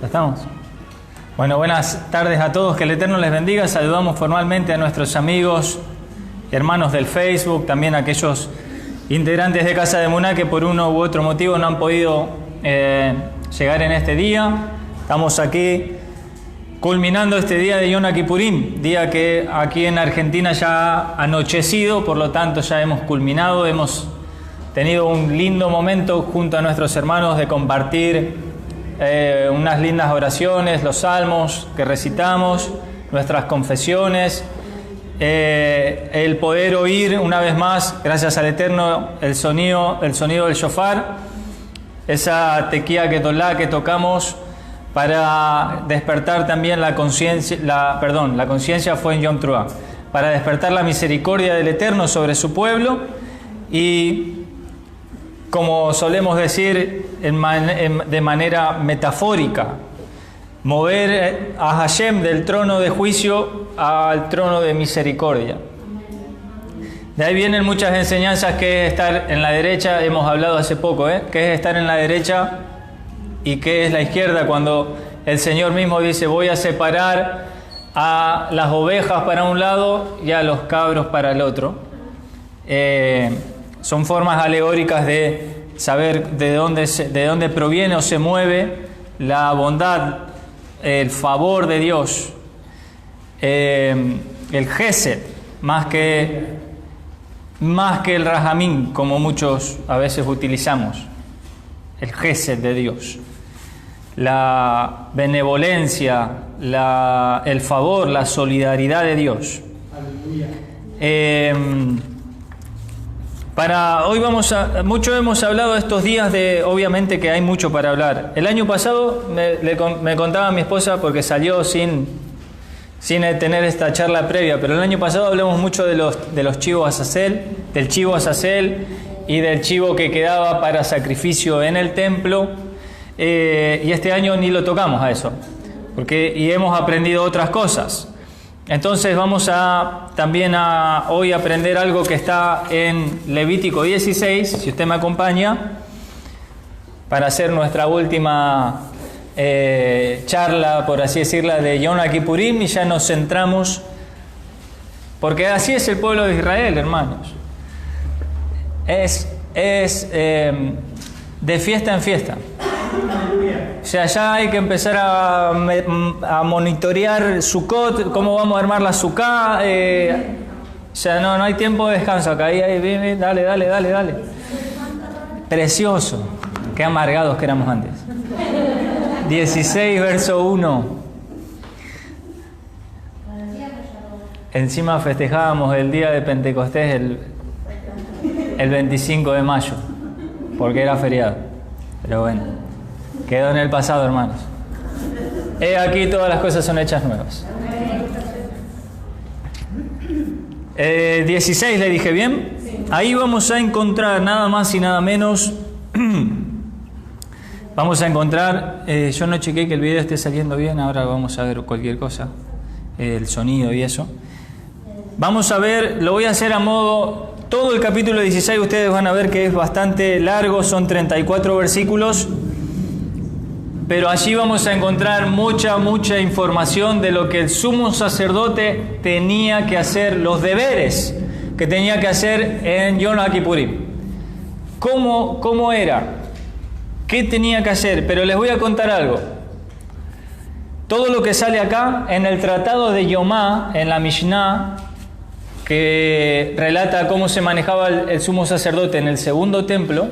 ¿Ya estamos? Bueno, buenas tardes a todos, que el Eterno les bendiga. Saludamos formalmente a nuestros amigos y hermanos del Facebook, también a aquellos integrantes de Casa de Emuná que por uno u otro motivo no han podido llegar en este día. Estamos aquí culminando este día de Yom Kippurim, día que aquí en Argentina ya ha anochecido, por lo tanto ya hemos culminado, hemos tenido un lindo momento junto a nuestros hermanos de compartir unas lindas oraciones, los salmos que recitamos, nuestras confesiones, el poder oír una vez más, gracias al Eterno, el sonido del shofar, esa tequía ketolá que tocamos para despertar también la conciencia, la conciencia fue en Yom Teruah, para despertar la misericordia del Eterno sobre su pueblo y, como solemos decir de manera metafórica, mover a Hashem del trono de juicio al trono de misericordia. De ahí vienen muchas enseñanzas, que es estar en la derecha, hemos hablado hace poco, que es estar en la derecha y qué es la izquierda, cuando el Señor mismo dice: voy a separar a las ovejas para un lado y a los cabros para el otro. Son formas alegóricas de saber de dónde proviene o se mueve la bondad, el favor de Dios, el Gesed, más que el Rahamín, como muchos a veces utilizamos, el Gesed de Dios, la benevolencia, el favor, la solidaridad de Dios. Para hoy mucho hemos hablado estos días de, obviamente que hay mucho para hablar. El año pasado me contaba mi esposa, porque salió sin tener esta charla previa, pero el año pasado hablamos mucho de los chivos Azazel, del chivo Azazel y del chivo que quedaba para sacrificio en el templo, y este año ni lo tocamos a eso, y hemos aprendido otras cosas. Entonces vamos también a hoy aprender algo que está en Levítico 16, si usted me acompaña, para hacer nuestra última charla, por así decirla, de Yom Kippurim, y ya nos centramos, porque así es el pueblo de Israel, hermanos. Es de fiesta en fiesta. O sea, ya hay que empezar a monitorear Sukkot, cómo vamos a armar la Sukkah. Ya no hay tiempo de descanso acá. Ahí, dale. Precioso. Qué amargados que éramos antes. 16, verso 1. Encima festejábamos el día de Pentecostés el 25 de mayo, porque era feriado. Pero bueno. Quedó en el pasado, hermanos. Aquí todas las cosas son hechas nuevas. 16 le dije bien. Ahí vamos a encontrar nada más y nada menos. Vamos a encontrar, yo no chequé que el video esté saliendo bien, ahora vamos a ver cualquier cosa, el sonido y eso. Vamos a ver, lo voy a hacer a modo, todo el capítulo 16 ustedes van a ver que es bastante largo, son 34 versículos. Pero allí vamos a encontrar mucha información de lo que el sumo sacerdote tenía que hacer, los deberes que tenía que hacer en Yom Kippurim. ¿Cómo era? ¿Qué tenía que hacer? Pero les voy a contar algo. Todo lo que sale acá en el tratado de Yomá, en la Mishnah, que relata cómo se manejaba el sumo sacerdote en el segundo templo,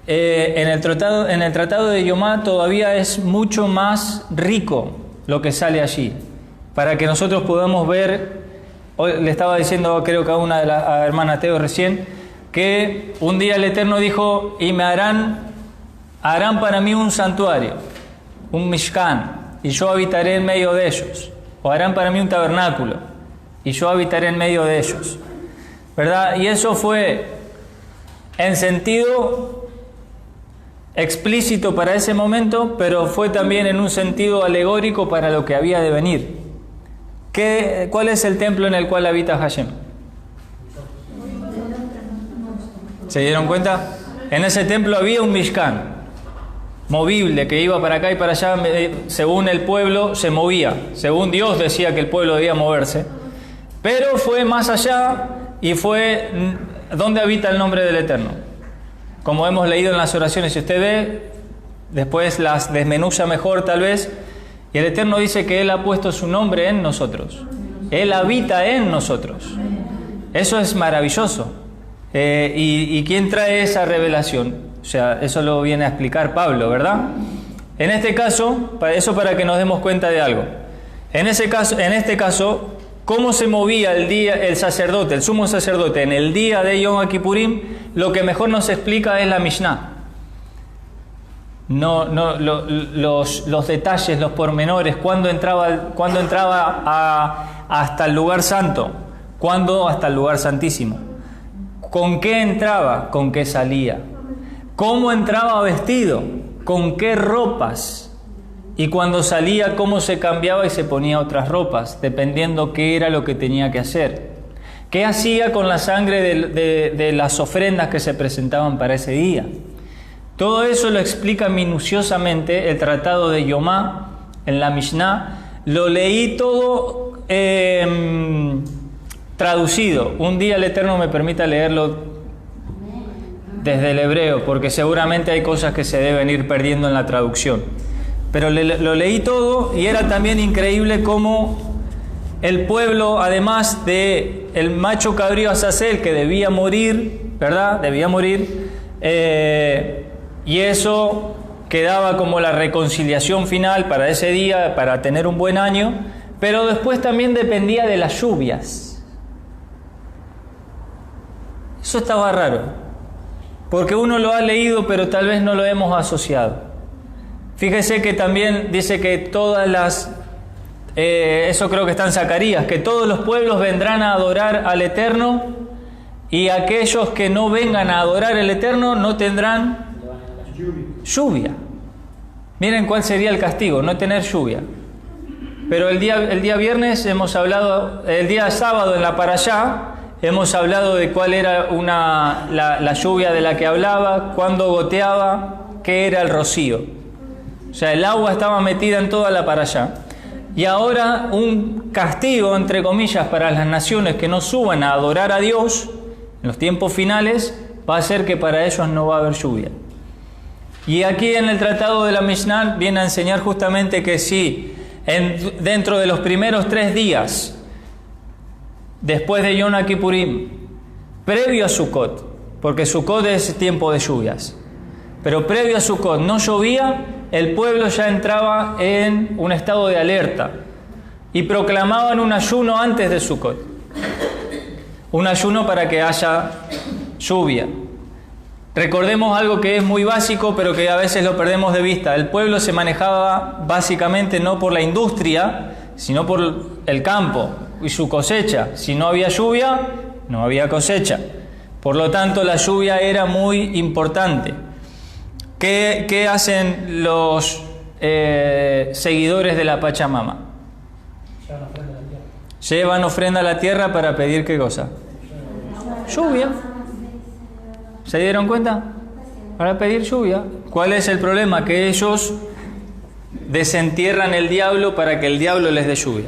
en el tratado de Yomá todavía es mucho más rico lo que sale allí, para que nosotros podamos ver. Hoy le estaba diciendo, creo que a una de las hermanas Teo recién, que un día el Eterno dijo: y me harán para mí un santuario, un Mishkan, y yo habitaré en medio de ellos, o harán para mí un tabernáculo y yo habitaré en medio de ellos, ¿verdad? Y eso fue en sentido explícito para ese momento, pero fue también en un sentido alegórico para lo que había de venir. ¿Cuál es el templo en el cual habita Hashem? ¿Se dieron cuenta? En ese templo había un Mishkan. movible, que iba para acá y para allá, según el pueblo se movía, según Dios decía que el pueblo debía moverse, pero fue más allá y fue donde habita el nombre del Eterno. Como hemos leído en las oraciones, si usted ve, después las desmenuza mejor tal vez, y el Eterno dice que Él ha puesto su nombre en nosotros, Él habita en nosotros. Eso es maravilloso. ¿Y quién trae esa revelación? O sea, eso lo viene a explicar Pablo, ¿verdad? En este caso, para que nos demos cuenta de algo. En este caso, cómo se movía el sacerdote, el sumo sacerdote, en el día de Yom Kippurim, lo que mejor nos explica es la Mishnah. Los detalles, los pormenores, cuándo entraba hasta el lugar santo, cuándo hasta el lugar santísimo, con qué entraba, con qué salía, cómo entraba vestido, con qué ropas, y cuando salía cómo se cambiaba y se ponía otras ropas, dependiendo qué era lo que tenía que hacer, qué hacía con la sangre de las ofrendas que se presentaban para ese día. Todo eso lo explica minuciosamente el tratado de Yomá en la Mishnah. Lo leí todo traducido. Un día el Eterno me permita leerlo desde el hebreo, porque seguramente hay cosas que se deben ir perdiendo en la traducción. Pero lo leí todo y era también increíble cómo el pueblo, además de el macho cabrío Azazel que debía morir, ¿verdad? Debía morir. Y eso quedaba como la reconciliación final para ese día, para tener un buen año, pero después también dependía de las lluvias. Eso estaba raro, porque uno lo ha leído, pero tal vez no lo hemos asociado. Fíjese que también dice que todas las... eso creo que está en Zacarías, que todos los pueblos vendrán a adorar al Eterno, y aquellos que no vengan a adorar al Eterno no tendrán lluvia. Miren cuál sería el castigo, no tener lluvia. Pero el día viernes hemos hablado, el día sábado en la Parashá, hemos hablado de cuál era la lluvia de la que hablaba, cuándo goteaba, qué era el rocío. O sea, el agua estaba metida en toda la Parashá. Y ahora un castigo, entre comillas, para las naciones que no suban a adorar a Dios en los tiempos finales, va a ser que para ellos no va a haber lluvia. Y aquí en el tratado de la Mishnah viene a enseñar justamente que si dentro de los primeros 3 días, después de Yom Kippurim, previo a Sukkot, porque Sukkot es tiempo de lluvias, pero previo a Sukkot no llovía, el pueblo ya entraba en un estado de alerta y proclamaban un ayuno antes de Sukkot, un ayuno para que haya lluvia. Recordemos algo que es muy básico, pero que a veces lo perdemos de vista. El pueblo se manejaba básicamente no por la industria, sino por el campo y su cosecha. Si no había lluvia, no había cosecha. Por lo tanto, la lluvia era muy importante. ¿Qué hacen los seguidores de la Pachamama? Llevan ofrenda a la tierra para pedir ¿qué cosa? Lluvia. ¿Se dieron cuenta? Para pedir lluvia. ¿Cuál es el problema? Que ellos desentierran el diablo para que el diablo les dé lluvia.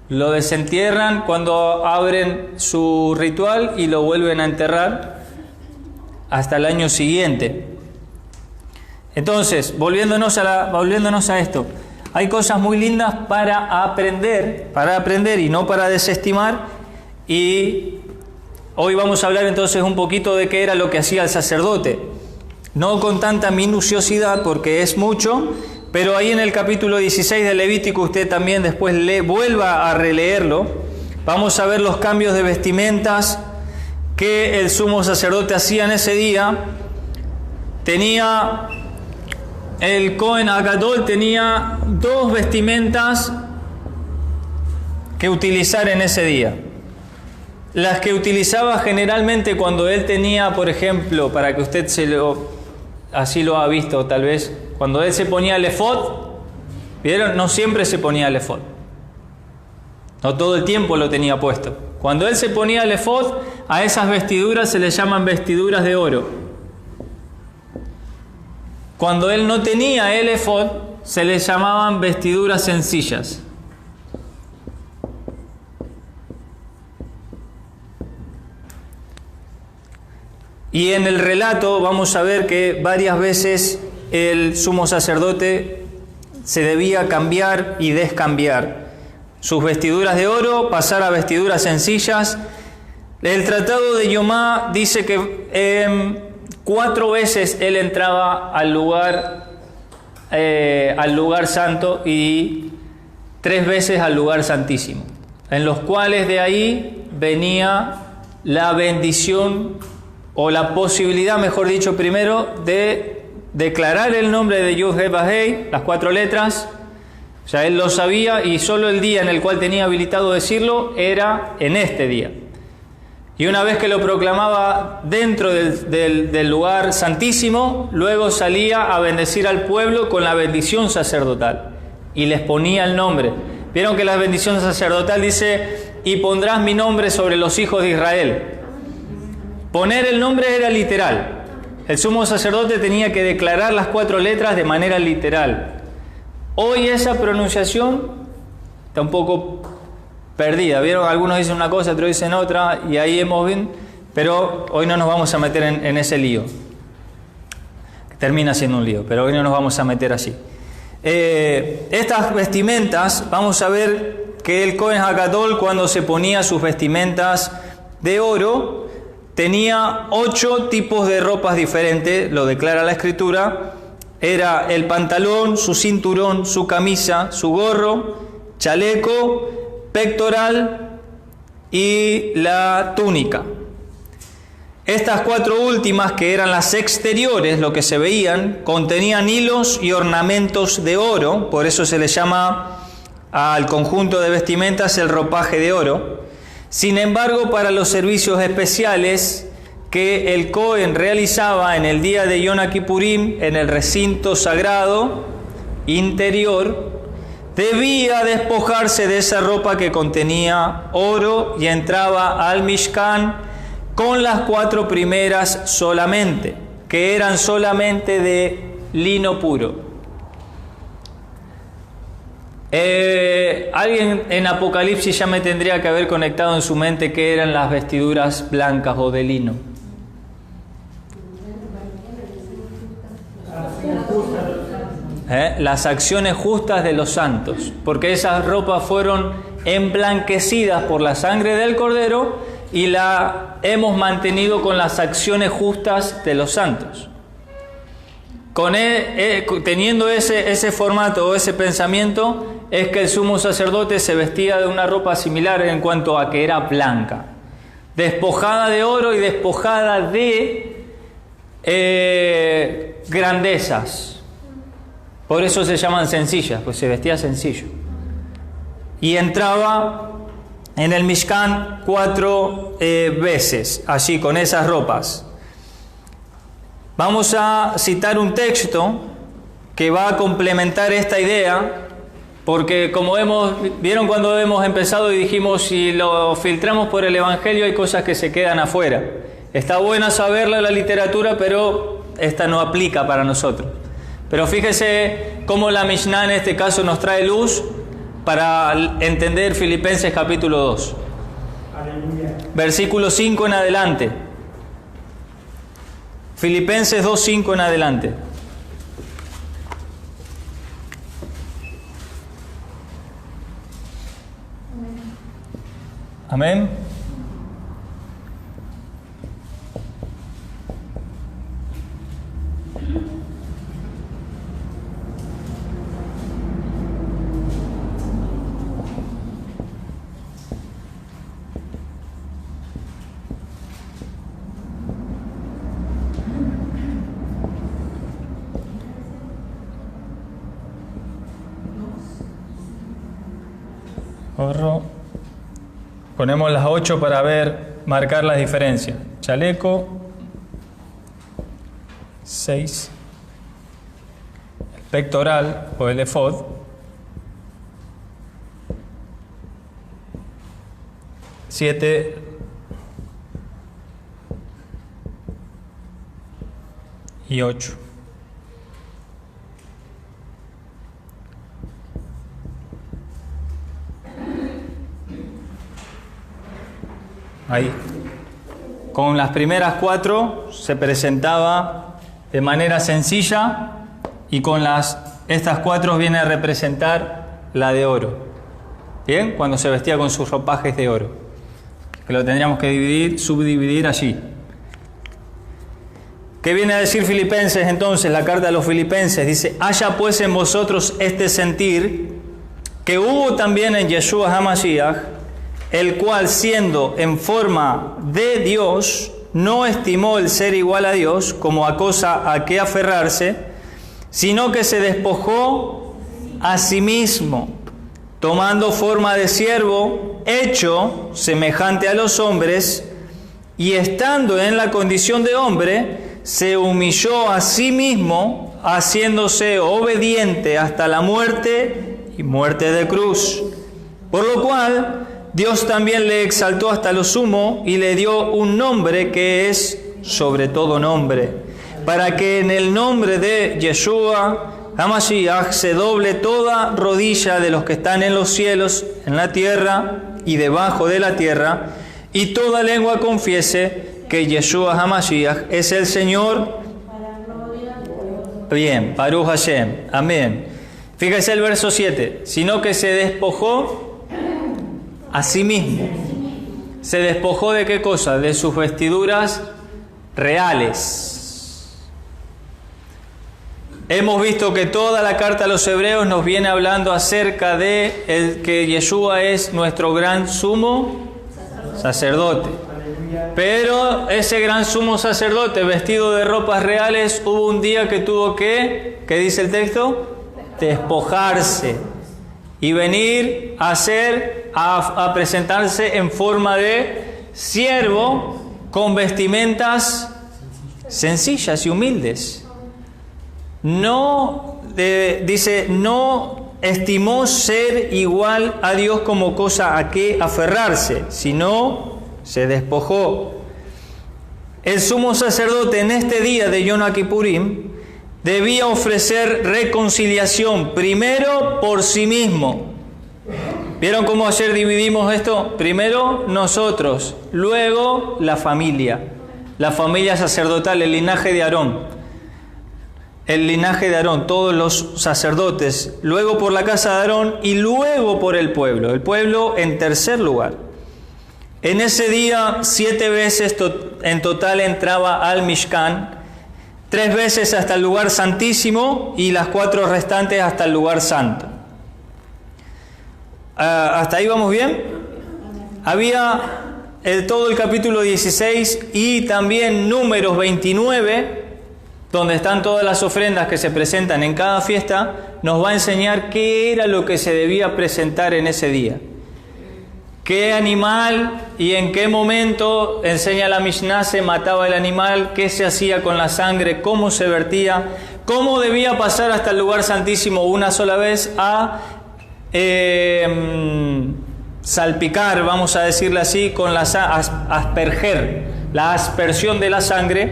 Lo desentierran cuando abren su ritual y lo vuelven a enterrar hasta el año siguiente. Entonces, volviéndonos a esto, hay cosas muy lindas para aprender y no para desestimar. Y hoy vamos a hablar entonces un poquito de qué era lo que hacía el sacerdote. No con tanta minuciosidad porque es mucho, pero ahí en el capítulo 16 de Levítico, usted también después vuelva a releerlo. Vamos a ver los cambios de vestimentas que el sumo sacerdote hacía en ese día. El Cohen Agadol tenía 2 vestimentas que utilizar en ese día. Las que utilizaba generalmente cuando él tenía, por ejemplo, para que usted así lo ha visto tal vez, cuando él se ponía el efod, ¿vieron? No siempre se ponía el efod. No todo el tiempo lo tenía puesto. Cuando él se ponía el efod, a esas vestiduras se les llaman vestiduras de oro. cuando él no tenía el efod, se le llamaban vestiduras sencillas. Y en el relato vamos a ver que varias veces el sumo sacerdote se debía cambiar y descambiar sus vestiduras de oro, pasar a vestiduras sencillas. El tratado de Yomá dice que 4 veces él entraba al lugar santo y 3 veces al lugar santísimo, en los cuales de ahí venía la bendición o la posibilidad, mejor dicho, primero de declarar el nombre de Yud-Heh-Vah-Hei, las 4 letras. Ya él lo sabía y solo el día en el cual tenía habilitado decirlo era en este día. Y una vez que lo proclamaba dentro del lugar santísimo, luego salía a bendecir al pueblo con la bendición sacerdotal y les ponía el nombre. Vieron que la bendición sacerdotal dice: y pondrás mi nombre sobre los hijos de Israel. Poner el nombre era literal. El sumo sacerdote tenía que declarar las 4 letras de manera literal. Hoy esa pronunciación está un poco perdida. ¿Vieron? Algunos dicen una cosa, otros dicen otra, y ahí hemos visto, pero hoy no nos vamos a meter en ese lío. Termina siendo un lío, pero hoy no nos vamos a meter así. Estas vestimentas, vamos a ver que el Cohen HaGadol, cuando se ponía sus vestimentas de oro, tenía 8 tipos de ropas diferentes, lo declara la Escritura. Era el pantalón, su cinturón, su camisa, su gorro, chaleco, pectoral y la túnica. Estas 4 últimas, que eran las exteriores, lo que se veían, contenían hilos y ornamentos de oro, por eso se le llama al conjunto de vestimentas el ropaje de oro. Sin embargo, para los servicios especiales que el Cohen realizaba en el día de Yom Kippurim en el recinto sagrado interior, debía despojarse de esa ropa que contenía oro y entraba al Mishkan con las 4 primeras solamente, que eran solamente de lino puro. Alguien en Apocalipsis ya me tendría que haber conectado en su mente qué eran las vestiduras blancas o de lino. Las acciones justas de los santos, porque esas ropas fueron emblanquecidas por la sangre del Cordero y la hemos mantenido con las acciones justas de los santos. Teniendo ese formato o ese pensamiento, es que el sumo sacerdote se vestía de una ropa similar en cuanto a que era blanca, despojada de oro y despojada de grandezas. Por eso se llaman sencillas, pues se vestía sencillo. Y entraba en el Mishkan 4 veces, allí con esas ropas. Vamos a citar un texto que va a complementar esta idea, porque como vieron cuando hemos empezado y dijimos, si lo filtramos por el Evangelio hay cosas que se quedan afuera. Está buena saberla la literatura, pero esta no aplica para nosotros. Pero fíjese cómo la Mishnah en este caso nos trae luz para entender Filipenses capítulo 2. Aleluya. Versículo 5 en adelante. Filipenses 2:5 en adelante. Amén. Gorro. Ponemos las 8 para marcar las diferencias. Chaleco. 6. El pectoral o el efod. 7. Y 8. Ahí. Con las primeras 4 se presentaba de manera sencilla y con estas 4 viene a representar la de oro. ¿Bien? Cuando se vestía con sus ropajes de oro. Que lo tendríamos que subdividir allí. ¿Qué viene a decir Filipenses entonces? La carta a los Filipenses dice: haya pues en vosotros este sentir que hubo también en Yeshua HaMashiach, el cual siendo en forma de Dios, no estimó el ser igual a Dios como a cosa a que aferrarse, sino que se despojó a sí mismo, tomando forma de siervo, hecho semejante a los hombres, y estando en la condición de hombre, se humilló a sí mismo, haciéndose obediente hasta la muerte y muerte de cruz. Por lo cual, Dios también le exaltó hasta lo sumo y le dio un nombre que es sobre todo nombre, para que en el nombre de Yeshua HaMashiach se doble toda rodilla de los que están en los cielos, en la tierra y debajo de la tierra, y toda lengua confiese que Yeshua HaMashiach es el Señor. Bien, Baruch Hashem, amén. Fíjese el verso 7, sino que se despojó a sí mismo. ¿Se despojó de qué cosa? De sus vestiduras reales. Hemos visto que toda la carta a los hebreos nos viene hablando acerca de que Yeshua es nuestro gran sumo sacerdote. Pero ese gran sumo sacerdote vestido de ropas reales, hubo un día que tuvo que, ¿qué dice el texto? Despojarse y venir a presentarse en forma de siervo con vestimentas sencillas y humildes. No estimó ser igual a Dios como cosa a que aferrarse, sino se despojó. El sumo sacerdote en este día de Yom Kippurim debía ofrecer reconciliación primero por sí mismo. ¿Vieron cómo ayer dividimos esto? Primero nosotros, luego la familia sacerdotal, el linaje de Aarón. El linaje de Aarón, todos los sacerdotes, luego por la casa de Aarón y luego por el pueblo en tercer lugar. En ese día 7 veces en total entraba al Mishkan, 3 veces hasta el lugar santísimo y las 4 restantes hasta el lugar santo. ¿Hasta ahí vamos bien? Había todo el capítulo 16 y también Números 29, donde están todas las ofrendas que se presentan en cada fiesta, nos va a enseñar qué era lo que se debía presentar en ese día. ¿Qué animal y en qué momento, enseña la Mishnah, se mataba el animal? ¿Qué se hacía con la sangre? ¿Cómo se vertía? ¿Cómo debía pasar hasta el lugar santísimo una sola vez a salpicar, vamos a decirle así, con asperger, la aspersión de la sangre?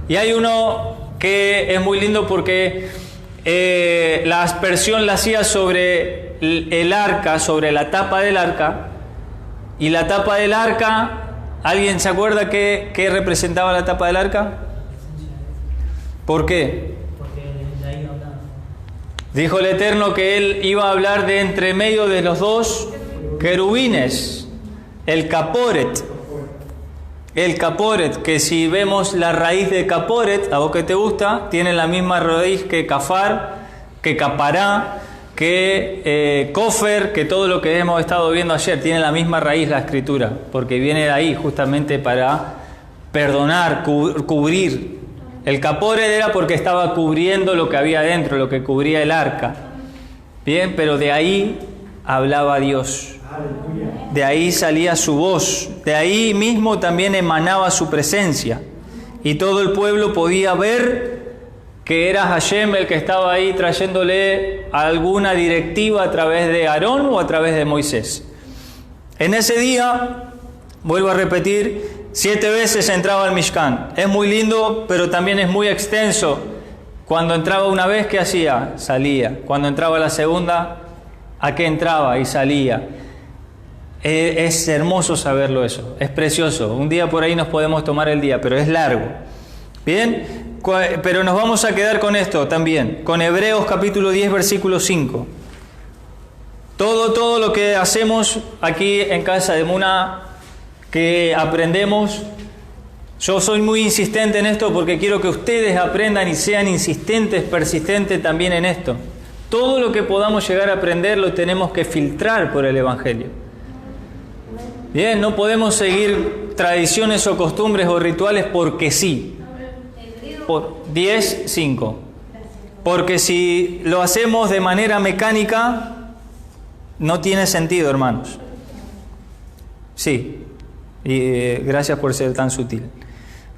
Y hay uno que es muy lindo porque la aspersión la hacía sobre el arca, sobre la tapa del arca. Y la tapa del arca, ¿alguien se acuerda qué representaba la tapa del arca? ¿Por qué? Porque de ahí hablaba. Dijo el Eterno que Él iba a hablar de entre medio de los 2 querubines, el caporet. El caporet, que si vemos la raíz de caporet, a vos que te gusta, tiene la misma raíz que cafar, que capará, que kofer, que todo lo que hemos estado viendo ayer, tiene la misma raíz la escritura, porque viene de ahí justamente para perdonar, cubrir. El caporet era porque estaba cubriendo lo que había dentro, lo que cubría el arca. Bien, pero de ahí hablaba Dios. De ahí salía su voz, de ahí mismo también emanaba su presencia. Y todo el pueblo podía ver que era Hashem el que estaba ahí trayéndole alguna directiva a través de Aarón o a través de Moisés. En ese día, vuelvo a repetir, 7 veces entraba al Mishkan. Es muy lindo, pero también es muy extenso. Cuando entraba una vez, ¿qué hacía? Salía. Cuando entraba la segunda, ¿a qué entraba? Y salía. Es hermoso saberlo eso, es precioso. Un día por ahí nos podemos tomar el día, pero es largo. Bien, pero nos vamos a quedar con esto también, con Hebreos capítulo 10, versículo 5. Todo lo que hacemos aquí en casa de Muna, que aprendemos, yo soy muy insistente en esto porque quiero que ustedes aprendan y sean insistentes, persistentes también en esto. Todo lo que podamos llegar a aprender lo tenemos que filtrar por el Evangelio. Bien, no podemos seguir tradiciones o costumbres o rituales porque sí. Por 10:5. Porque si lo hacemos de manera mecánica, no tiene sentido, hermanos. Sí, y gracias por ser tan sutil.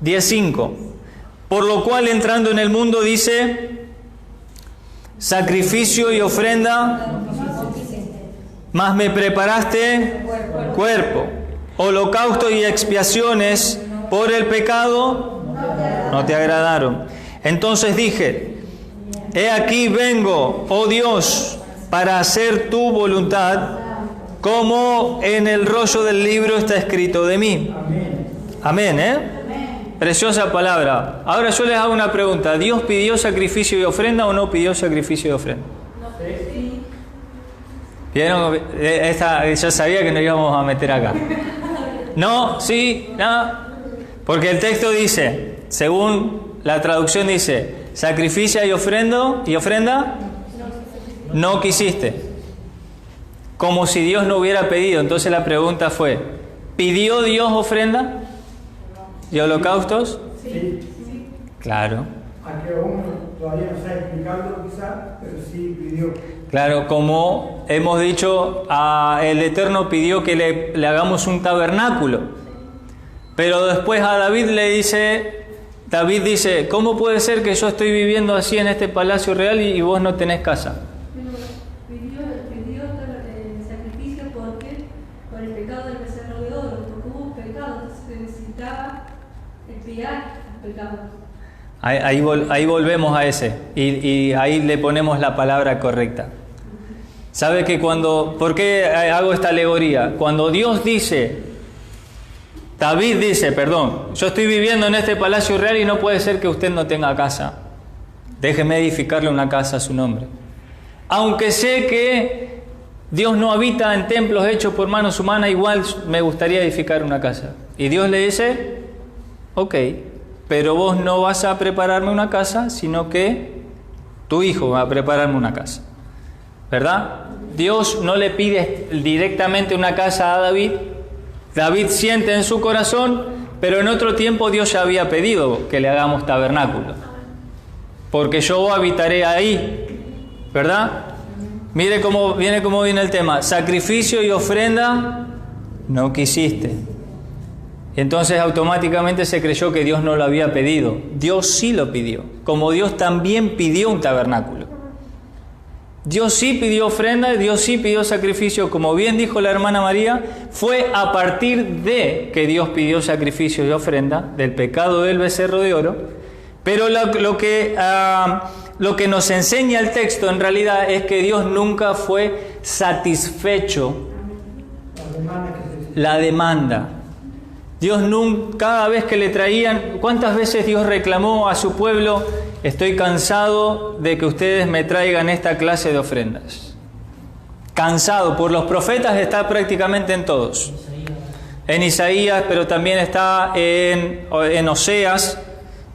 10:5. Por lo cual, entrando en el mundo, dice: sacrificio y ofrenda, mas me preparaste cuerpo. Holocausto y expiaciones por el pecado no te agradaron. Entonces dije: he aquí vengo, oh Dios, para hacer tu voluntad, como en el rollo del libro está escrito de mí. Amén, Preciosa palabra. Ahora yo les hago una pregunta. ¿Dios pidió sacrificio y ofrenda o no pidió sacrificio y ofrenda? ¿Vieron? Yo sabía que nos íbamos a meter acá. No, sí, no. Porque el texto dice, según la traducción dice, sacrificio y ofrenda, no quisiste. Como si Dios no hubiera pedido. Entonces la pregunta fue, ¿pidió Dios ofrenda y holocaustos? Sí. Claro. Aunque uno todavía no sabe explicarlo quizás, pero sí pidió. Claro, como hemos dicho, el Eterno pidió que le hagamos un tabernáculo. Pero después a David dice, ¿cómo puede ser que yo estoy viviendo así en este palacio real y vos no tenés casa? Pidió sacrificio porque por el pecado del becerro de oro, porque hubo pecado, entonces se necesitaba expiar los pecados. Ahí volvemos a ese y ahí le ponemos la palabra correcta. ¿Sabe que por qué hago esta alegoría? Cuando David dice, yo estoy viviendo en este palacio real y no puede ser que usted no tenga casa. Déjeme edificarle una casa a su nombre. Aunque sé que Dios no habita en templos hechos por manos humanas, igual me gustaría edificar una casa. Y Dios le dice, ok, pero vos no vas a prepararme una casa, sino que tu hijo va a prepararme una casa. ¿Verdad? Dios no le pide directamente una casa a David. David siente en su corazón, pero en otro tiempo Dios ya había pedido que le hagamos tabernáculo. Porque yo habitaré ahí. ¿Verdad? Mire cómo viene el tema. Sacrificio y ofrenda no quisiste. Entonces automáticamente se creyó que Dios no lo había pedido. Dios sí lo pidió. Como Dios también pidió un tabernáculo. Dios sí pidió ofrenda, Dios sí pidió sacrificio. Como bien dijo la hermana María, fue a partir de que Dios pidió sacrificio y ofrenda, del pecado del becerro de oro. Pero lo que nos enseña el texto en realidad es que Dios nunca fue satisfecho la demanda. Dios nunca, cada vez que le traían, ¿cuántas veces Dios reclamó a su pueblo? Estoy cansado de que ustedes me traigan esta clase de ofrendas. Cansado. Por los profetas está prácticamente en todos. En Isaías, pero también está en Oseas.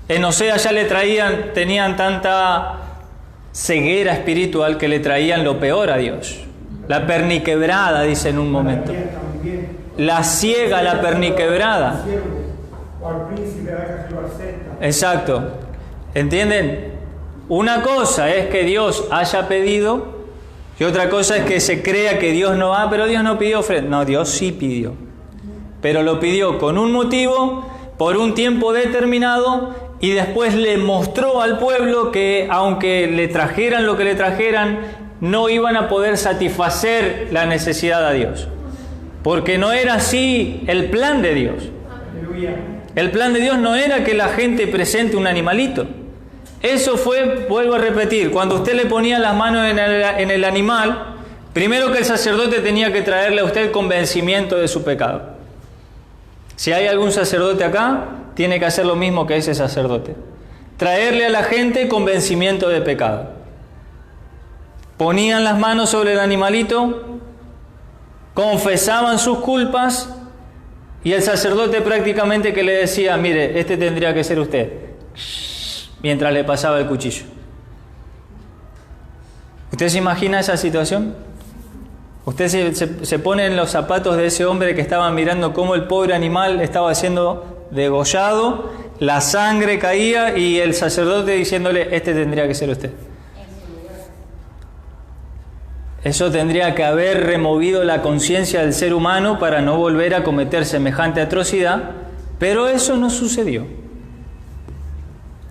En Oseas ya tenían tanta ceguera espiritual que le traían lo peor a Dios. La perniquebrada, dice en un momento. La ciega, la perniquebrada. Exacto. ¿Entienden? Una cosa es que Dios haya pedido y otra cosa es que se crea que Dios no va, pero Dios no pidió ofrenda. No, Dios sí pidió. Pero lo pidió con un motivo, por un tiempo determinado, y después le mostró al pueblo que aunque le trajeran lo que le trajeran, no iban a poder satisfacer la necesidad de Dios. Porque no era así el plan de Dios. El plan de Dios no era que la gente presente un animalito. Eso fue, vuelvo a repetir, cuando usted le ponía las manos en el animal, Primero que el sacerdote tenía que traerle a usted convencimiento de su pecado. Si hay algún sacerdote acá, tiene que hacer lo mismo que ese sacerdote. Traerle a la gente convencimiento de pecado. Ponían las manos sobre el animalito, confesaban sus culpas y el sacerdote prácticamente que le decía, mire, este tendría que ser usted, mientras le pasaba el cuchillo. ¿Usted se imagina esa situación? Usted se pone en los zapatos de ese hombre que estaba mirando cómo el pobre animal estaba siendo degollado, la sangre caía y el sacerdote diciéndole, este tendría que ser usted. Eso tendría que haber removido la conciencia del ser humano para no volver a cometer semejante atrocidad, pero eso no sucedió.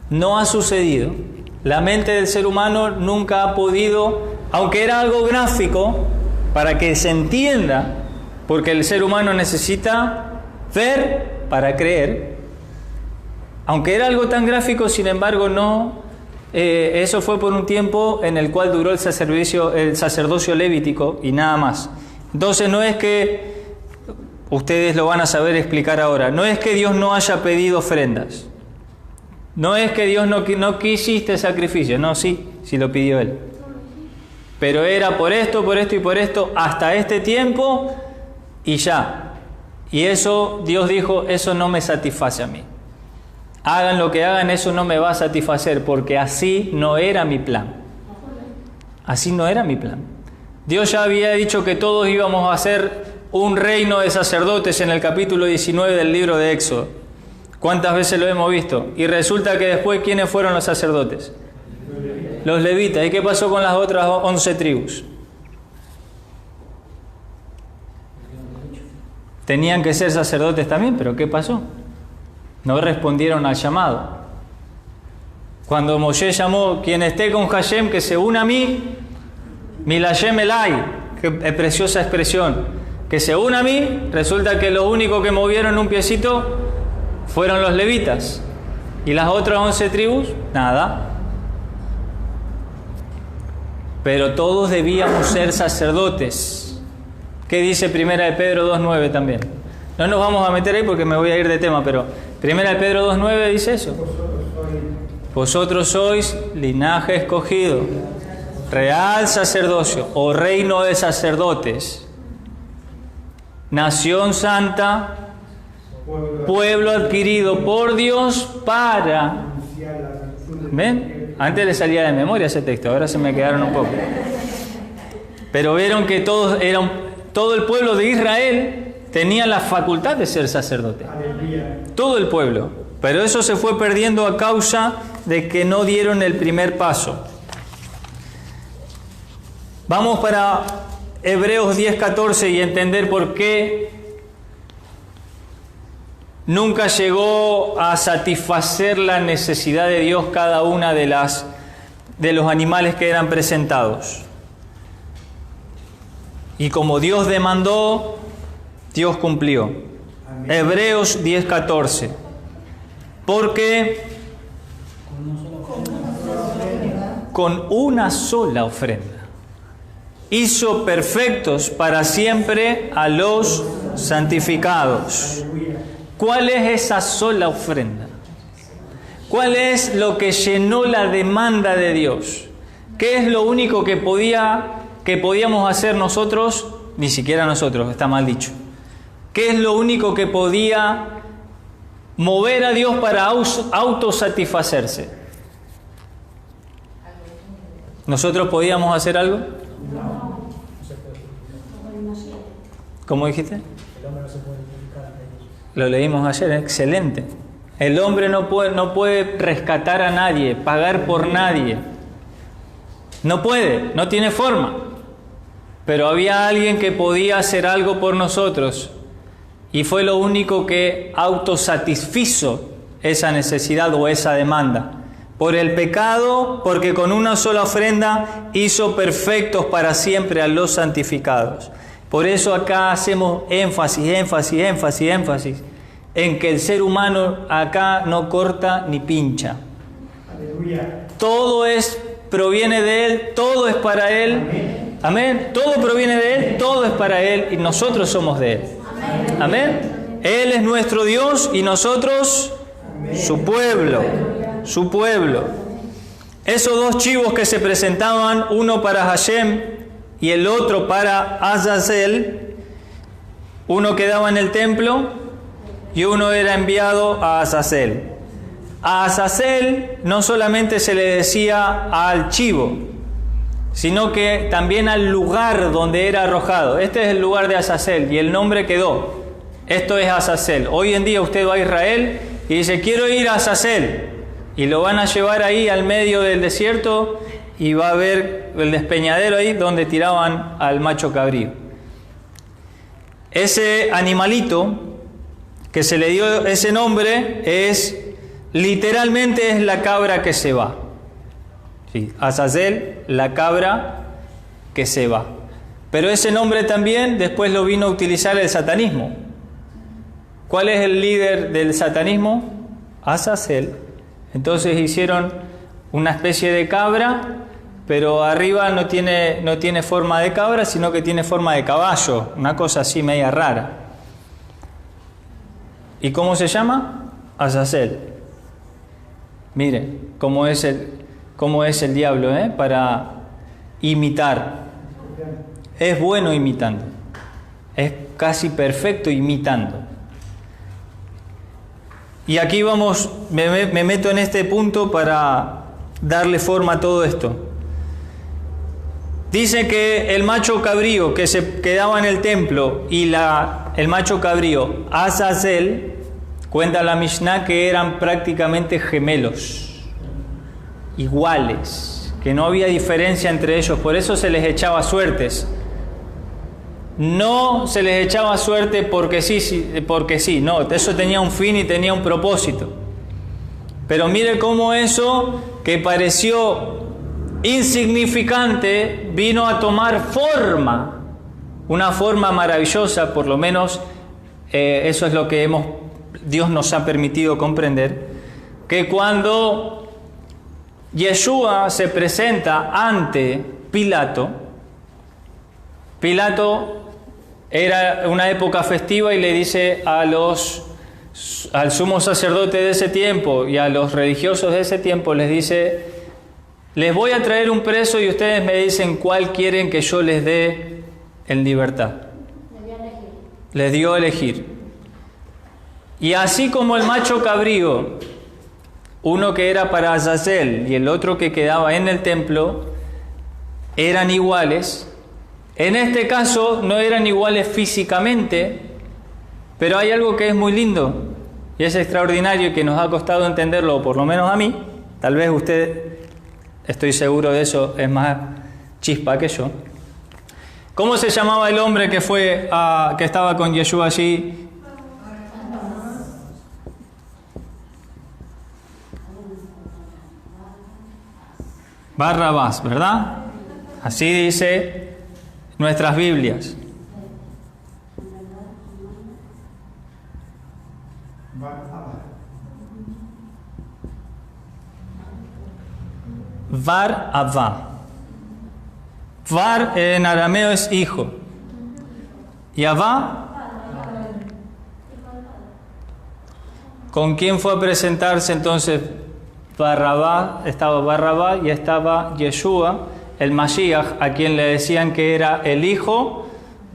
No ha sucedido. La mente del ser humano nunca ha podido, aunque era algo gráfico, para que se entienda, porque el ser humano necesita ver para creer. Aunque era algo tan gráfico, sin embargo, no. Eso fue por un tiempo en el cual duró el sacerdocio levítico y nada más. Entonces no es que, ustedes lo van a saber explicar ahora, no es que Dios no haya pedido ofrendas. No es que Dios no quisiste sacrificio, no, sí lo pidió Él. Pero era por esto y por esto, hasta este tiempo y ya. Y eso, Dios dijo, eso no me satisface a mí. Hagan lo que hagan, eso no me va a satisfacer, porque así no era mi plan. Así no era mi plan. Dios ya había dicho que todos íbamos a ser un reino de sacerdotes en el capítulo 19 del libro de Éxodo. ¿Cuántas veces lo hemos visto? Y resulta que después, ¿quiénes fueron los sacerdotes? Los levitas. ¿Y qué pasó con las otras 11 tribus? Tenían que ser sacerdotes también, pero ¿qué pasó? No respondieron al llamado. Cuando Moshe llamó, quien esté con Hashem, que se una a mí, Milashem Elai, que es preciosa expresión, que se una a mí, resulta que los únicos que movieron un piecito fueron los levitas. Y las otras 11 tribus, nada. Pero todos debíamos ser sacerdotes. ¿Qué dice 1 de Pedro 2.9 también? No nos vamos a meter ahí porque me voy a ir de tema, pero 1 de Pedro 2.9 dice eso. Vosotros sois linaje escogido, real sacerdocio o reino de sacerdotes, nación santa, pueblo adquirido por Dios para... ¿Ven? Antes les salía de memoria ese texto, ahora se me quedaron un poco. Pero vieron que todo el pueblo de Israel tenía la facultad de ser sacerdote. Todo el pueblo. Pero eso se fue perdiendo a causa de que no dieron el primer paso. Vamos para Hebreos 10:14 y entender por qué nunca llegó a satisfacer la necesidad de Dios cada una de los animales que eran presentados. Y como Dios demandó, Dios cumplió. Amén. Hebreos 10:14. Porque con una sola ofrenda hizo perfectos para siempre a los santificados. ¿Cuál es esa sola ofrenda? ¿Cuál es lo que llenó la demanda de Dios? ¿Qué es lo único que podíamos hacer nosotros? Ni siquiera nosotros, está mal dicho. ¿Qué es lo único que podía mover a Dios para autosatisfacerse? ¿Nosotros podíamos hacer algo? ¿Cómo dijiste? Lo leímos ayer, excelente. El hombre no puede rescatar a nadie, pagar por nadie. No puede, no tiene forma. Pero había alguien que podía hacer algo por nosotros. Y fue lo único que autosatisfizo esa necesidad o esa demanda. Por el pecado, porque con una sola ofrenda hizo perfectos para siempre a los santificados. Por eso acá hacemos énfasis en que el ser humano acá no corta ni pincha. Aleluya. Todo proviene de Él, todo es para Él. Amén. Amén. Todo proviene de Él, todo es para Él y nosotros somos de Él. Amén. Él es nuestro Dios y nosotros su pueblo. Su pueblo. Esos dos chivos que se presentaban, uno para Hashem y el otro para Azazel, uno quedaba en el templo y uno era enviado a Azazel. A Azazel no solamente se le decía al chivo, sino que también al lugar donde era arrojado. Este es el lugar de Azazel y el nombre quedó. Esto es Azazel. Hoy en día usted va a Israel y dice, quiero ir a Azazel. Y lo van a llevar ahí al medio del desierto y va a ver el despeñadero ahí donde tiraban al macho cabrío. Ese animalito que se le dio ese nombre literalmente es la cabra que se va. Sí, Azazel, la cabra que se va. Pero ese nombre también después lo vino a utilizar el satanismo. ¿Cuál es el líder del satanismo? Azazel. Entonces hicieron una especie de cabra, pero arriba no tiene forma de cabra, sino que tiene forma de caballo, una cosa así media rara. ¿Y cómo se llama? Azazel. Mire cómo es el diablo, para imitar. Es bueno imitando. Es casi perfecto imitando. Y aquí me meto en este punto para darle forma a todo esto. Dice que el macho cabrío que se quedaba en el templo y el macho cabrío Azazel, cuenta la Mishnah que eran prácticamente gemelos, iguales, que no había diferencia entre ellos, por eso se les echaba suertes. No se les echaba suerte porque sí, no, eso tenía un fin y tenía un propósito. Pero mire cómo eso que pareció insignificante vino a tomar forma, una forma maravillosa, por lo menos eso es lo que Dios nos ha permitido comprender, que cuando Yeshua se presenta ante Pilato era una época festiva y le dice al sumo sacerdote de ese tiempo y a los religiosos de ese tiempo, les dice, les voy a traer un preso y ustedes me dicen cuál quieren que yo les dé en libertad. Les dio a elegir. Y así como el macho cabrío, uno que era para Azazel y el otro que quedaba en el templo, eran iguales. En este caso no eran iguales físicamente, pero hay algo que es muy lindo y es extraordinario y que nos ha costado entenderlo, por lo menos a mí. Tal vez usted, estoy seguro de eso, es más chispa que yo. ¿Cómo se llamaba el hombre que estaba con Yeshua allí? Barrabás, ¿verdad? Así dice nuestras Biblias. Var Abba. Var en arameo es hijo. Y Abba, ¿con quién fue a presentarse entonces Barrabás? Estaba Barrabás y estaba Yeshua, el Mashiach, a quien le decían que era el hijo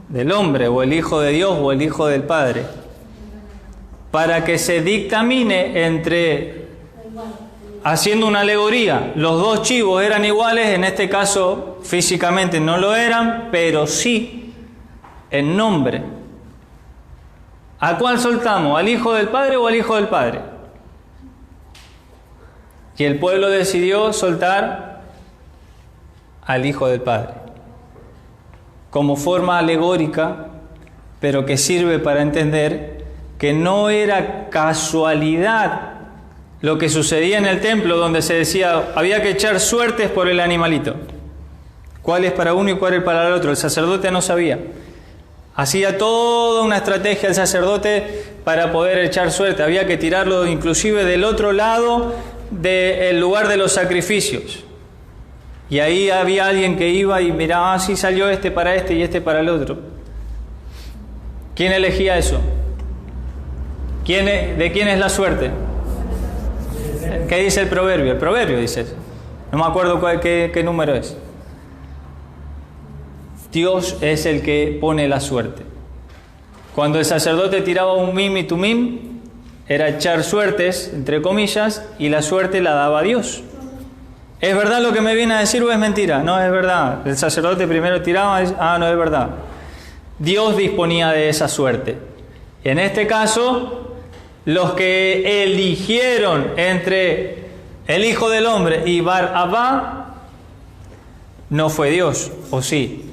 del hombre, o el hijo de Dios, o el hijo del Padre. Para que se dictamine haciendo una alegoría, los dos chivos eran iguales, en este caso físicamente no lo eran, pero sí en nombre. ¿A cuál soltamos? ¿Al hijo del Padre o al hijo del Padre? Y el pueblo decidió soltar al hijo del Padre, como forma alegórica, pero que sirve para entender que no era casualidad lo que sucedía en el templo, donde se decía, había que echar suertes por el animalito. ¿Cuál es para uno y cuál es para el otro? El sacerdote no sabía. Hacía toda una estrategia el sacerdote para poder echar suerte. Había que tirarlo inclusive del otro lado del lugar de los sacrificios. Y ahí había alguien que iba y miraba, sí salió este para este y este para el otro. ¿Quién elegía eso? ¿De quién es la suerte? ¿Qué dice el proverbio? El proverbio dice eso. No me acuerdo qué número es. Dios es el que pone la suerte. Cuando el sacerdote tiraba un mim y tumim, era echar suertes, entre comillas, y la suerte la daba Dios. ¿Es verdad lo que me viene a decir o es mentira? No, es verdad. El sacerdote primero tiraba, no es verdad. Dios disponía de esa suerte. En este caso, los que eligieron entre el Hijo del Hombre y Bar Abba, no fue Dios, ¿o sí?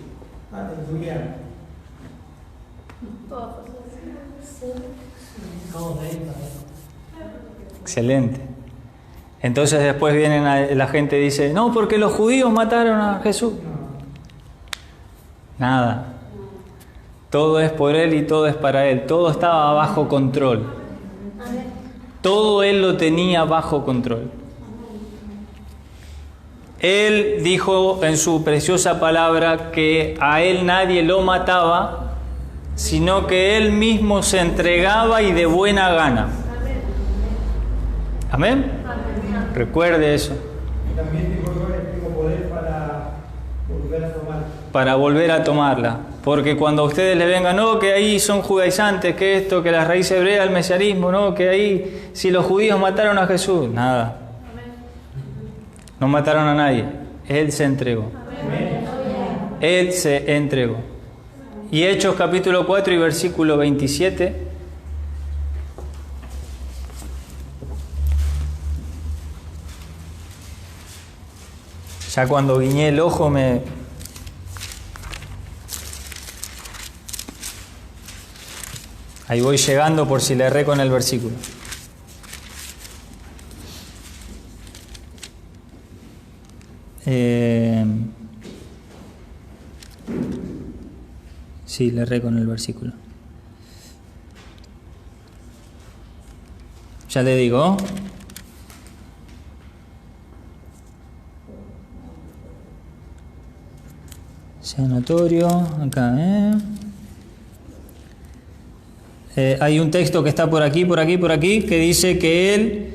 Excelente. Entonces después la gente dice, no, porque los judíos mataron a Jesús. Nada. Todo es por Él y todo es para Él. Todo estaba bajo control. Todo Él lo tenía bajo control. Él dijo en su preciosa palabra que a Él nadie lo mataba, sino que Él mismo se entregaba y de buena gana. ¿Amén? Recuerde eso. También dijo yo que tengo poder para volver a tomarla. Para volver a tomarla. Porque cuando a ustedes les vengan, no, que ahí son judaizantes, que esto, que la raíz hebrea, el mesianismo, no, que ahí, si los judíos mataron a Jesús, nada. No mataron a nadie. Él se entregó. Él se entregó. Y Hechos capítulo 4 y versículo 27. Ya cuando guiñé el ojo ahí voy llegando por si le erré con el versículo. Sí, le erré con el versículo. Ya le digo. Sea notorio, acá, hay un texto que está por aquí, que dice que él,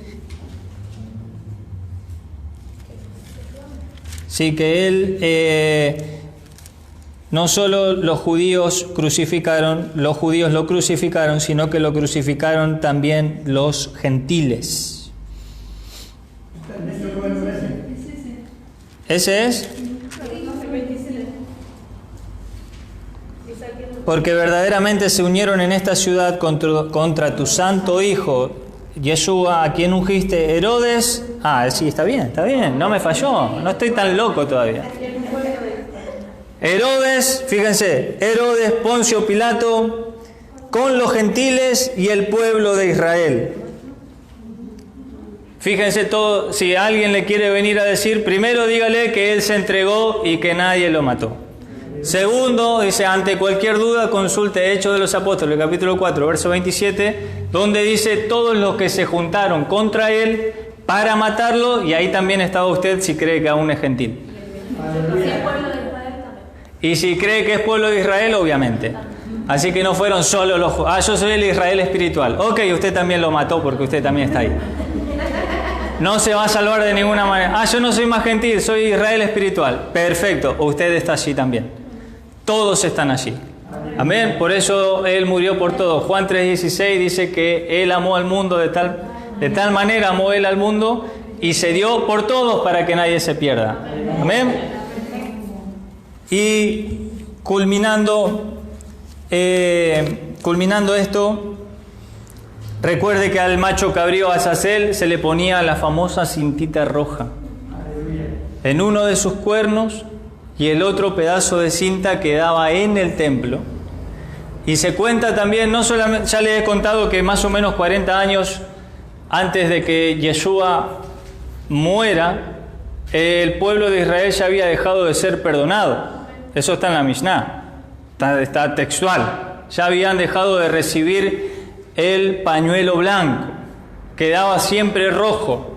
no solo los judíos lo crucificaron, sino que lo crucificaron también los gentiles. ¿Ese es? Porque verdaderamente se unieron en esta ciudad contra tu santo hijo, Yeshua, a quien ungiste, Herodes. Sí, está bien, no me falló, no estoy tan loco todavía. Herodes, fíjense, Herodes, Poncio Pilato, con los gentiles y el pueblo de Israel. Fíjense todo, si alguien le quiere venir a decir, primero dígale que él se entregó y que nadie lo mató. Segundo, dice, ante cualquier duda consulte Hechos de los Apóstoles, capítulo 4, verso 27, donde dice todos los que se juntaron contra él para matarlo, y ahí también estaba usted si cree que aún es gentil. Y si cree que es pueblo de Israel, obviamente. Así que no fueron solo los... yo soy el Israel espiritual. Ok, usted también lo mató porque usted también está ahí. No se va a salvar de ninguna manera. Yo no soy más gentil, soy Israel espiritual. Perfecto, usted está allí también. Todos están allí. Amén. Por eso Él murió por todos. Juan 3:16 dice que Él amó al mundo de tal manera amó Él al mundo y se dio por todos para que nadie se pierda. Amén. Y culminando esto, recuerde que al macho cabrío Azazel se le ponía la famosa cintita roja en uno de sus cuernos, y el otro pedazo de cinta quedaba en el templo. Y se cuenta también, no solamente, ya les he contado que más o menos 40 años antes de que Yeshua muera, el pueblo de Israel ya había dejado de ser perdonado. Eso está en la Mishnah, está textual. Ya habían dejado de recibir el pañuelo blanco, quedaba siempre rojo.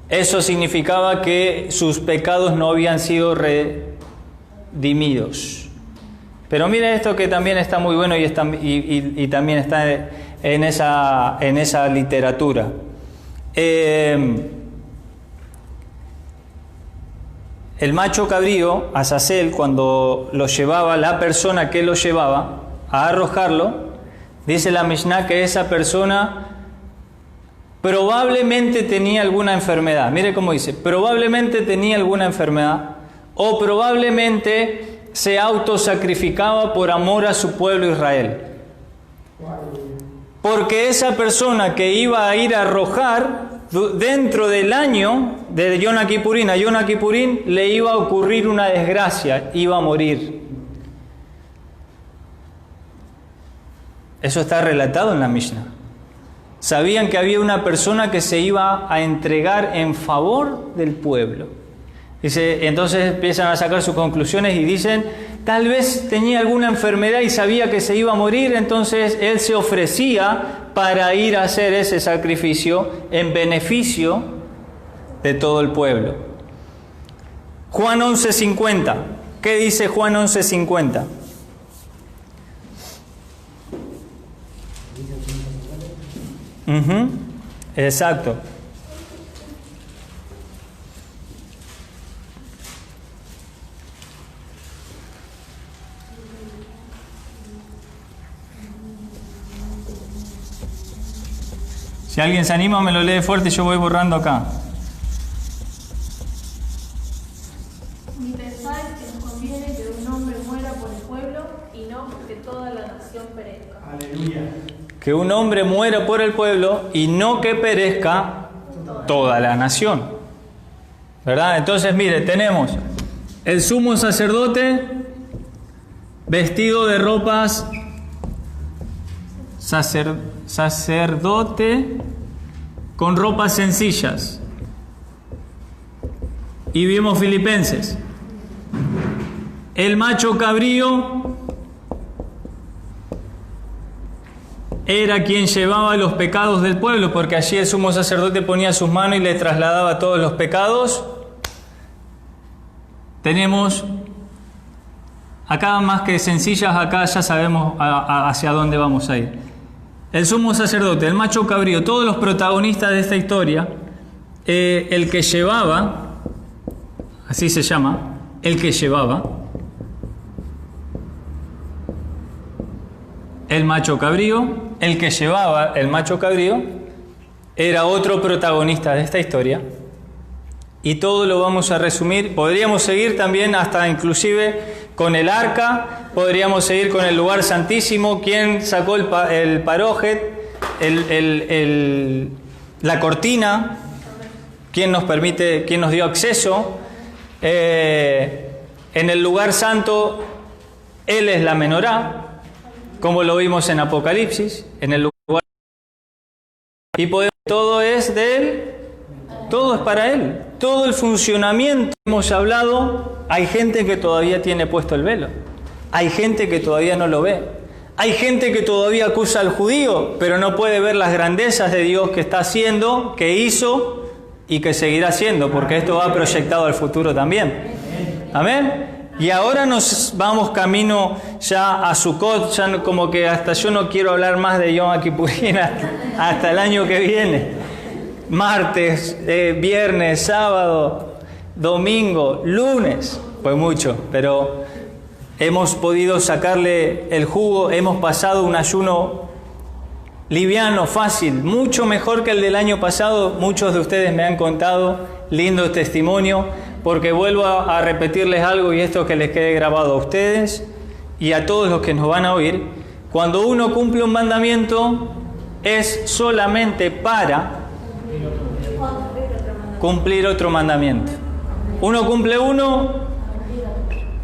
Eso significaba que sus pecados no habían sido redimidos. Pero mire esto que también está muy bueno y también está en esa literatura. El macho cabrío, Azazel, cuando lo llevaba, la persona que lo llevaba a arrojarlo, dice la Mishnah que esa persona probablemente tenía alguna enfermedad. Mire cómo dice, probablemente tenía alguna enfermedad o probablemente se autosacrificaba por amor a su pueblo Israel. Porque esa persona que iba a ir a arrojar, dentro del año de Yom Kippurín a Yom Kippurín le iba a ocurrir una desgracia, iba a morir. Eso está relatado en la Mishnah. Sabían que había una persona que se iba a entregar en favor del pueblo. Dice, entonces empiezan a sacar sus conclusiones y dicen, tal vez tenía alguna enfermedad y sabía que se iba a morir, entonces él se ofrecía para ir a hacer ese sacrificio en beneficio de todo el pueblo. Juan 11:50. ¿Qué dice Juan 11:50? Exacto. Si alguien se anima, me lo lee fuerte y yo voy borrando acá. Ni pensáis que nos conviene que un hombre muera por el pueblo y no que toda la nación perezca. Aleluya. Que un hombre muera por el pueblo y no que perezca toda la nación. ¿Verdad? Entonces, mire, tenemos el sumo sacerdote vestido de ropas sacerdote con ropas sencillas. Y vimos Filipenses. El macho cabrío era quien llevaba los pecados del pueblo, porque allí el sumo sacerdote ponía sus manos y le trasladaba todos los pecados. Tenemos acá más que sencillas, acá ya sabemos hacia dónde vamos a ir. El sumo sacerdote, el macho cabrío, todos los protagonistas de esta historia, el que llevaba, así se llama, el que llevaba, el macho cabrío, el que llevaba el macho cabrío, era otro protagonista de esta historia. Y todo lo vamos a resumir. Podríamos seguir también hasta inclusive con el arca, podríamos seguir con el lugar santísimo, quién sacó el parojet, la cortina, quién nos permite, quién nos dio acceso. En el lugar santo, él es la menorá, como lo vimos en Apocalipsis, en el lugar. Y todo es de él, todo es para él. Todo el funcionamiento que hemos hablado, hay gente que todavía tiene puesto el velo. Hay gente que todavía no lo ve. Hay gente que todavía acusa al judío, pero no puede ver las grandezas de Dios que está haciendo, que hizo y que seguirá haciendo, porque esto va proyectado al futuro también. Amén. Y ahora nos vamos camino ya a Sukkot, ya como que hasta yo no quiero hablar más de Yom Kippurín hasta el año que viene. Martes, viernes, sábado, domingo, lunes, pues mucho, pero hemos podido sacarle el jugo, hemos pasado un ayuno liviano, fácil, mucho mejor que el del año pasado. Muchos de ustedes me han contado lindo testimonio, porque vuelvo a repetirles algo y esto que les quede grabado a ustedes y a todos los que nos van a oír. Cuando uno cumple un mandamiento es solamente para cumplir otro mandamiento. Uno cumple uno,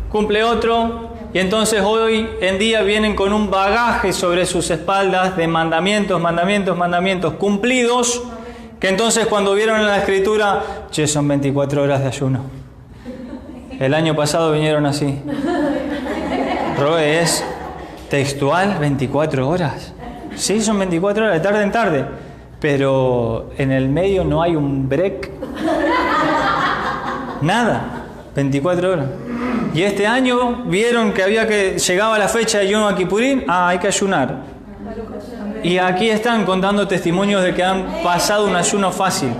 cumple otro, y entonces hoy en día vienen con un bagaje sobre sus espaldas de mandamientos cumplidos, que entonces cuando vieron en la escritura, che, son 24 horas de ayuno. El año pasado vinieron así. Roe, ¿es textual 24 horas? Sí, son 24 horas, de tarde en tarde. Pero en el medio no hay un break. Nada. 24 horas. Y este año vieron que llegaba la fecha de Yom Kippurín. Hay que ayunar. Y aquí están contando testimonios de que han pasado un ayuno fácil.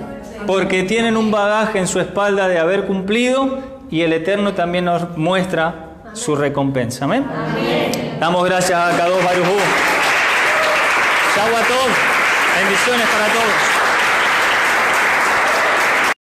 Porque tienen un bagaje en su espalda de haber cumplido y el Eterno también nos muestra su recompensa. Amén. Damos gracias a Kadosh Baruj Hu. Shabbat Tov. Bendiciones para todos.